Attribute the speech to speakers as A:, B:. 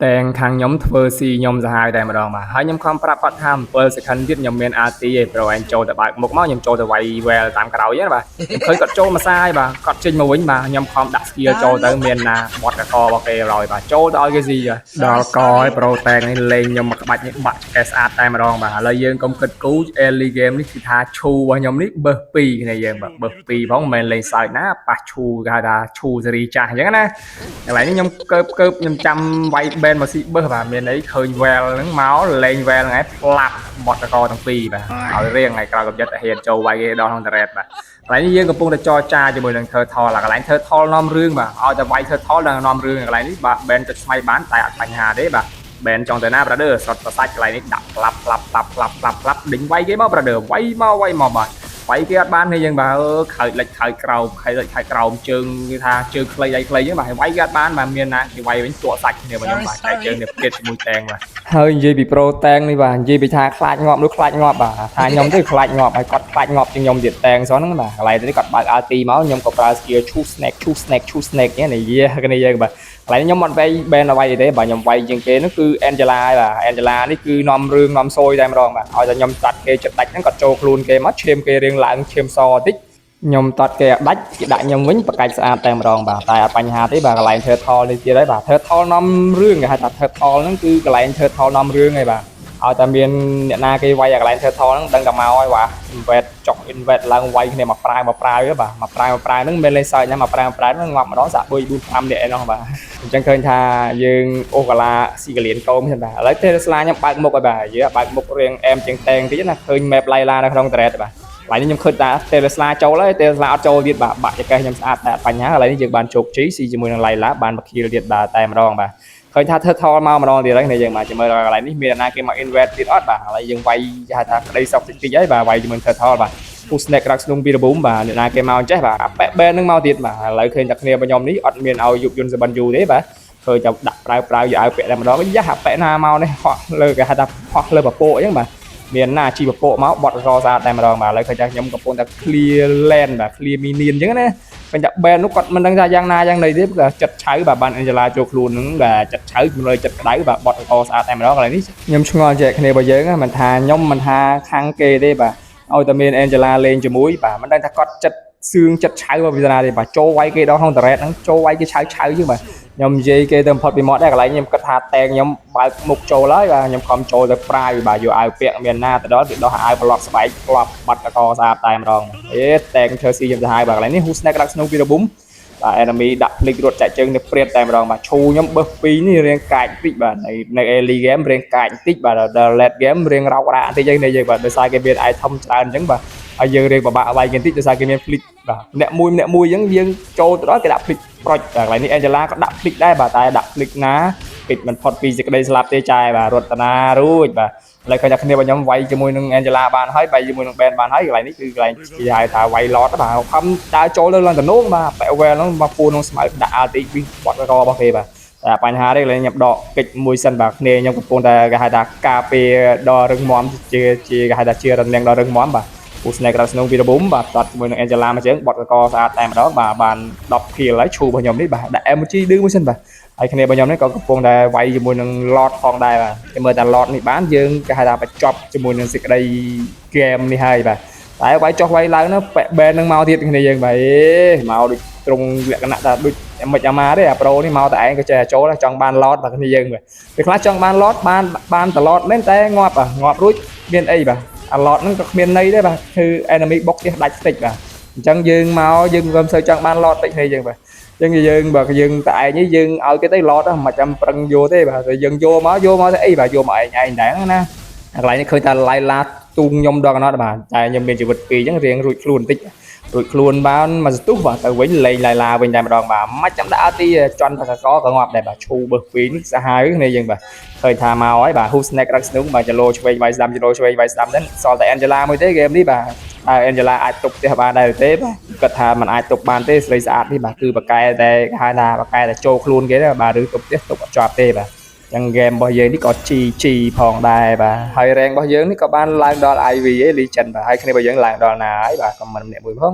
A: แต่งทางnhómធ្វើស៊ីខ្ញុំសាហាវតែម្ដងបាទហើយខ្ញុំខំប្រាប់គាត់ថា7 second ទៀតខ្ញុំមាន RT ឯងប្រូអញចូលទៅបើកមុខមកខ្ញុំចូលទៅវាយ well តាមក្រោយណាបាទខ្ញុំឃើញគាត់ចូលមកសាយបាទគាត់ចេញមកវិញបាទខ្ញុំខំដាក់ skill ចូលទៅមានណាបត់កករបស់គេរយបាទចូលទៅឲ្យគេស៊ីដល់កឲ្យប្រូតែងនេះលេងខ្ញុំមកក្បាច់នេះបាក់កែស្អាតតែម្ដងបាទឥឡូវយើងកុំគិតគូ early game នេះគឺថាឈូរបស់ខ្ញុំនេះបើស2គ្នាយើងបាទបើស2ផងមិនមែនលេងសើចណាប៉ះឈូគេហៅថាឈូសេរីចាស់អញ្ចឹងណាកន្លែងនេះខ្ញុំកើបខ្ញុំចាំវាយ ben មកស៊ីបើសបាទមានអីឃើញ well ហ្នឹងមកលេង well ហ្នឹងឯងផ្លាប់បត់តកទាំងពីរបាទឲ្យរៀងថ្ងៃក្រោយកំចិត្តតែហ៊ានចូលវាយគេដល់ក្នុង turret បាទកន្លែងនេះយើងកំពុងតែចរចាជាមួយនឹង turtle កន្លែង turtle នាំរឿងបាទឲ្យតែវាយ turtle ដល់នាំរឿងកន្លែងនេះបាទ ben ចុចស្មៃបានតែអត់បញ្ហាទេបាទ ben ចង់ទៅណា brother សតប្រសាច់កន្លែងនេះដាក់ផ្លាប់ដេញវាយគេមក brother វាយមកបាទវាយគេអត់បានទេយើងបាទខើចលិចខើចក្រោមជើងគេថាជើងខ្លីដៃខ្លីហ្នឹងបាទវាយគេអត់បានបាទមានណាគេវាយវិញទក់សាច់គ្នារបស់ខ្ញុំបាទតែជើងនេះព្រាតជាមួយតែងបាទហើយនិយាយពីប្រូតែងនេះបាទនិយាយពីថាខ្លាចងាប់នោះខ្លាចងាប់បាទថាខ្ញុំទៅខ្លាចងាប់ហើយគាត់ខ្លាចងាប់ជាងខ្ញុំទៀតតែងសោះហ្នឹងបាទកន្លែងនេះគាត់បើក RT មកខ្ញុំក៏ប្រើ skill shoot snake នេះនិយាយគ្នាយើងបាទកន្លែងខ្ញុំអត់វាយ ben អ្វីទេបាទខ្ញុំវាយជាងគេនោះគឺ Angela បាទ Angela នេះគឺនាំរឿងនាំសួយតែម្ដងបាទឲ្យតែខ្ញុំតាត់គេចិត្តដាច់ហ្នឹងគាត់ចូលខ្លួនគេមកឈាមគេរៀងឡើងឈាមសតិចខ្ញុំតាត់គេដាច់គេដាក់ខ្ញុំវិញបកាច់ស្អាតតែម្ដងបាទតែអត់បញ្ហាទេបាទកន្លែង turtle នេះទៀតហើយបាទ turtle នាំរឿងគេហៅថា turtle ហ្នឹងគឺកន្លែង turtle នាំរឿងឯបាទឲ្យតែមានអ្នកណាគេវាយកន្លែង turtle ហ្នឹងដឹងតែមកហើយបាទ invest ចុក invest ឡើងវាយគ្នាមកប្រាវបាទមកប្រាវហ្នឹងមិនលេងសើចណាមកប្រាវហ្នឹងងាប់ម្ដងសាក់3 4 5នាក់ឯនោះបាទអញ្ចឹងឃើញថាយើងអូកាឡាស៊ីកលៀនកោមចឹងបាទឥឡូវ Tesla ខ្ញុំបើកមុខហើយបាទយើបើកមុខរៀងអែមជាងតែងតិចណាឃើញ map ឡៃឡានៅក្នុង thread បាទឡើយនេះខ្ញុំឃើញថា Tesla ចូលហើយ Tesla អត់ចូលទៀតបាទបាក់ចកេះខ្ញុំស្អាតតែបញ្ហាឥឡូវនេះយើងបានជោគជ័យស៊ីជាមួយនឹងឡៃឡាបានមក kill ទៀតបាទតែម្ដងបាទឃើញថា turtle មកម្ដងទៀតហើយយើងបាទមើលកន្លែងនេះមានអ្នកណាគេមក invest ទៀតអត់បាទឥឡូវយើងវាយគេហៅថាក្តីសោកតិចហើយបាទវាយជាមួយ turtle បាទ push snake រកស្នងពីរបុំបាទអ្នកណាគេមកអញ្ចេះបាទប៉ែ ben នឹងមកទៀតបាទឥឡូវឃើញតែគ្នារបស់ខ្ញុំនេះអត់មានឲ្យយុបយន្តសបិនយូទេបាទឃើញតែដាក់ប្រើយកឲ្យពាក់តែម្ដងយ៉ាប៉ែណាមកនេះហោះលើគេហៅថាហោះលើពពកអញ្ចឹងបាទមានណាជីពពកមកបត់រកស្អាតតែម្ដងបាទឥឡូវឃើញថាខ្ញុំកំពុងតែ clear land បាទ clear minion អញ្ចឹងណាឃើញថា ben នោះគាត់មិនដឹងថាយ៉ាងណាយ៉ាងណីទេចិត្តឆៅបាទបាន Angela ចូលខ្លួនហ្នឹងបាទចិត្តឆៅជំនួយចិត្តក្តៅបាទបត់រកស្អាតតែម្ដងកន្លែងនេះខ្ញុំឆ្ងល់ចែកគ្នារបស់យើងមិនថាខ្ញុំមិនថាខាងគេទេបាទឲ្យតែមាន Angela លេងជាមួយបាទមិនដឹងថាគាត់ចិត្តសឿងចិត្តឆៅមកពីណាទេបាទចូលវាយគេដល់ក្នុង turret ហ្នឹងចូលវាយគេឆៅជាងបាទខ្ញុំនិយាយគេទៅបំផុតពីមាត់ដែរកន្លែងខ្ញុំគិតថាតែងខ្ញុំបើកមុខចូលហើយបាទខ្ញុំខំចូលទៅប្រាយបាទយកអាវពាក់មានណាទៅដល់គេដោះអាវប្លុកស្បែកក្លាប់បាត់តកស្អាតតែម្ដងតែងធ្វើស៊ីខ្ញុំទៅហើយបាទកន្លែងនេះ Who Snack រកស្នូពីរបុំបាទ enemy ដាក់ភ្លេចរត់ចាក់ជើងនេះព្រាតតែម្ដងបាទឈូខ្ញុំបើស2នេះរៀងកាចតិចបាទនៅ early game រៀងកាចតិចបាទដល់ late game រៀងរោករ៉ាតិចយើងបាទដោយសារគេមាន item ច្រើនអញ្ចឹងបាទហើយយើងរៀងពិបាកវាយគេតិចដោយសារគេមានភ្លេចបាទម្នាក់មួយអញ្ចឹងយើងចូលទៅដល់គេដាក់ភ្លេចប្រុចតែកន្លែងនេះ Angela ក៏ដាក់ភ្លេចដែរបាទតែដាក់ភ្លេចណាគេមិនផុតពីសេចក្តីស្លាប់ទេចាយបាទរតនារួចបាទឥឡូវឃើញថាគ្នារបស់ខ្ញុំវាយជាមួយនឹង Angela បានហើយវាយជាមួយនឹង Ben បានហើយកន្លែងនេះគឺកន្លែងគេហៅថាវាយ lot បាទខំដើរចូលទៅឡើងតំណងបាទបែវហ្នឹងមកពួនក្នុងស្មៅដាក់ RT ពីបត់រករបស់គេបាទតែបញ្ហាទេកន្លែងខ្ញុំដកកិច្ចមួយសិនបាទគ្នាខ្ញុំកំពុងតែគេហៅថាការពារដល់រឹងមាំជាគេហៅថាជារំលងដល់រឹងមាំបាទWho Snack រកស្នូពីរបុំបាទតាត់ជាមួយនឹង Angela មកជើងបត់រកស្អាតតែម្ដងបាទបាន10 kill ហើយឈូរបស់ខ្ញុំនេះបាទដាក់ emoji ឌឺមួយសិនបាទហើយគ្នារបស់ខ្ញុំនេះក៏កំពុងតែវាយជាមួយនឹង lot ផងដែរបាទគេមើលតែ lot នេះបានយើងគេហៅថាបញ្ចប់ជាមួយនឹងសេចក្តី game នេះហើយបាទតែវាយចុះវាយឡើងនោះប៉ែ ben នឹងមកទៀតគ្នាយើងបាទមកដូចត្រង់លក្ខណៈថាដូចមិនអាម៉ាទេអាប្រូនេះមកតែឯងក៏ចេះចូលចង់បាន lot បាទគ្នាយើងបាទពេលខ្លះចង់បាន lot បានត lot មែនតែងាប់រួចមានអីបាទអា lot ហ្នឹងក៏គ្មានន័យដែរបាទគឺ enemy box ទៀតដាច់ស្ទេចបាទអញ្ចឹងយើងមកយើងមិនសូវចង់បាន lot តិចទេយើងបាទអញ្ចឹងយើងបើយើងតែឯងនេះយើងឲ្យគេទៅ lot មិនចាំប្រឹងយកទេបាទយើងយកមកទៅអីបាទយកមកឯងដែរណាកន្លែងនេះឃើញថាឡៃឡាទូងខ្ញុំដល់កណោះបាទតែខ្ញុំមានជីវិត2អញ្ចឹងរៀងរួចខ្លួនបន្តិចរួចខ្លួនបានមកស្ទុះបាទទៅវិញលេងឡៃឡាវិញតែម្ដងបាទមិនចាំដាក់ទីចន់តកកក៏ងាប់ដែរបាទឈូបើ2នេះសាហាវគ្នាយើងបាទឃើញថាមកហើយបាទ Who Snack រកស្នូបាទចលោឆ្វេងវាយស្ដាំចលោឆ្វេងវាយស្ដាំហ្នឹងសល់តែ Angela មួយទេហ្គេមនេះបាទហើយ Angela អាចទប់ផ្ទះបានដែរទេបាទគាត់ថាมันអាចទប់បានទេស្រីស្អាតនេះបាទគឺបកែតែហៅថាបកែតែចូលខ្លួនគេទេបាទឬទប់ផ្ទះទប់អត់ជាប់ទេបាទអញ្ចឹង game របស់យើងនេះក៏ GG ផងដែរបាទហើយ rank របស់យើងនេះក៏បានឡើងដល់ IV ឯ Legend បាទហើយគ្នារបស់យើងឡើងដល់ណាហើយបាទ comment ម្នាក់មួយផង